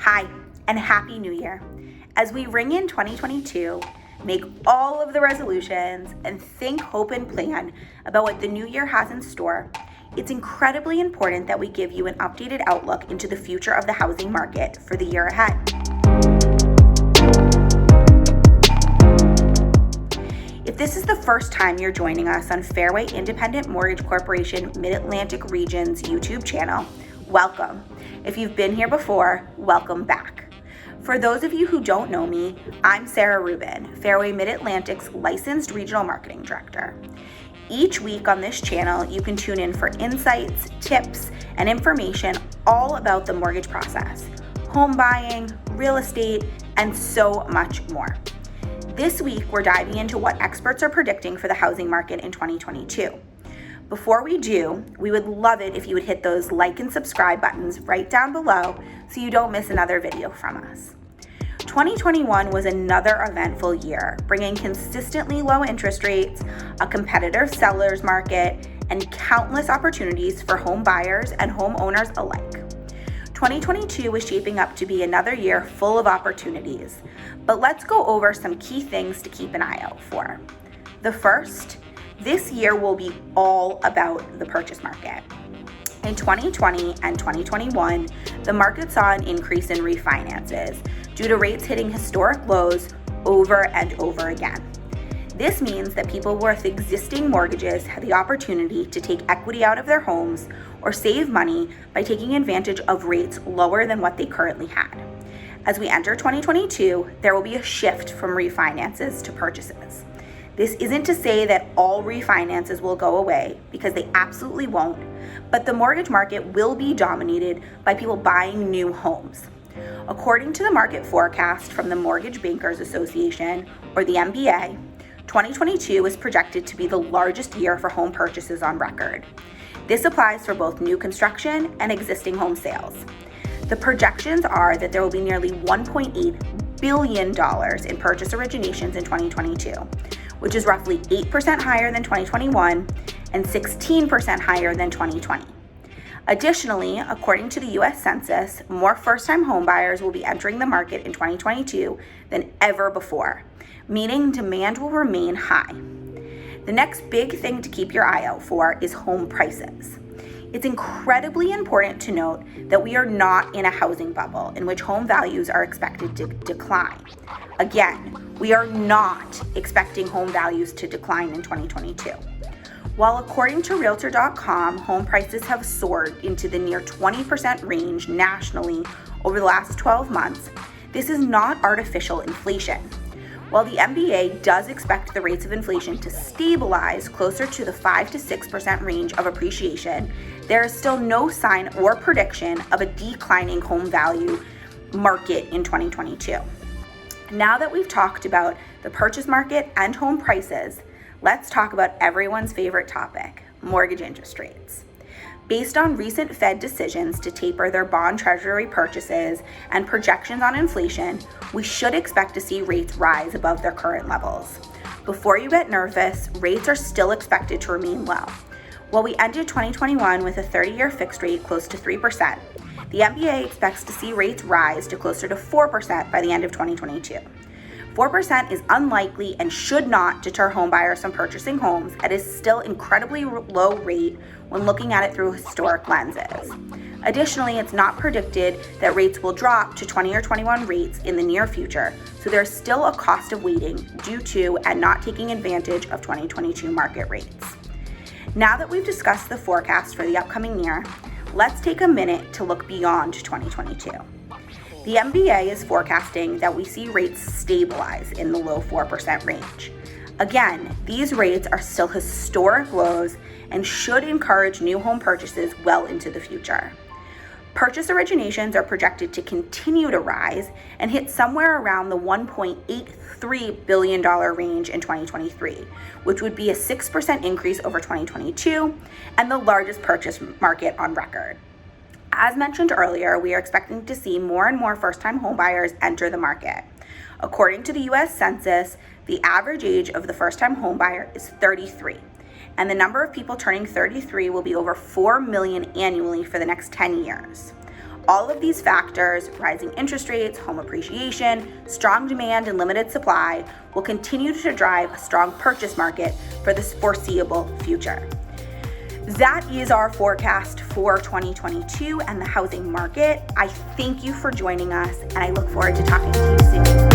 Hi, and Happy New Year. As we ring in 2022, make all of the resolutions, and think, hope, and plan about what the new year has in store, it's incredibly important that we give you an updated outlook into the future of the housing market for the year ahead. If this is the first time you're joining us on Fairway Independent Mortgage Corporation Mid-Atlantic Region's YouTube channel, welcome. If you've been here before, welcome back. For those of you who don't know me, I'm Sarah Rubin, Fairway Mid-Atlantic's licensed regional marketing director. Each week on this channel, you can tune in for insights, tips, and information all about the mortgage process, home buying, real estate, and so much more. This week, we're diving into what experts are predicting for the housing market in 2022. Before we do, we would love it if you would hit those like and subscribe buttons right down below so you don't miss another video from us. 2021 was another eventful year, bringing consistently low interest rates, a competitive seller's market, and countless opportunities for home buyers and homeowners alike. 2022 is shaping up to be another year full of opportunities, but let's go over some key things to keep an eye out for. The first, this year will be all about the purchase market. In 2020 and 2021, the market saw an increase in refinances due to rates hitting historic lows over and over again. This means that people with existing mortgages had the opportunity to take equity out of their homes or save money by taking advantage of rates lower than what they currently had. As we enter 2022, there will be a shift from refinances to purchases. This isn't to say that all refinances will go away, because they absolutely won't, but the mortgage market will be dominated by people buying new homes. According to the market forecast from the Mortgage Bankers Association, or the MBA, 2022 is projected to be the largest year for home purchases on record. This applies for both new construction and existing home sales. The projections are that there will be nearly $1.8 billion in purchase originations in 2022, which is roughly 8% higher than 2021 and 16% higher than 2020. Additionally, according to the US Census, more first-time homebuyers will be entering the market in 2022 than ever before, meaning demand will remain high. The next big thing to keep your eye out for is home prices. It's incredibly important to note that we are not in a housing bubble in which home values are expected to decline. Again, we are not expecting home values to decline in 2022. While according to Realtor.com, home prices have soared into the near 20% range nationally over the last 12 months, this is not artificial inflation. While the MBA does expect the rates of inflation to stabilize closer to the 5 to 6% range of appreciation, there is still no sign or prediction of a declining home value market in 2022. Now that we've talked about the purchase market and home prices, let's talk about everyone's favorite topic, mortgage interest rates. Based on recent Fed decisions to taper their bond treasury purchases and projections on inflation, we should expect to see rates rise above their current levels. Before you get nervous, rates are still expected to remain low. While we ended 2021 with a 30-year fixed rate close to 3%, the MBA expects to see rates rise to closer to 4% by the end of 2022. 4% is unlikely and should not deter homebuyers from purchasing homes. It is still incredibly low rate when looking at it through historic lenses. Additionally, it's not predicted that rates will drop to 20 or 21 rates in the near future, so there's still a cost of waiting due to and not taking advantage of 2022 market rates. Now that we've discussed the forecast for the upcoming year, let's take a minute to look beyond 2022. The MBA is forecasting that we see rates stabilize in the low 4% range. Again, these rates are still historic lows and should encourage new home purchases well into the future. Purchase originations are projected to continue to rise and hit somewhere around the $1.83 billion range in 2023, which would be a 6% increase over 2022 and the largest purchase market on record. As mentioned earlier, we are expecting to see more and more first-time homebuyers enter the market. According to the US Census, the average age of the first-time homebuyer is 33, and the number of people turning 33 will be over 4 million annually for the next 10 years. All of these factors, rising interest rates, home appreciation, strong demand, and limited supply, will continue to drive a strong purchase market for the foreseeable future. That is our forecast for 2022 and the housing market. I thank you for joining us, and I look forward to talking to you soon.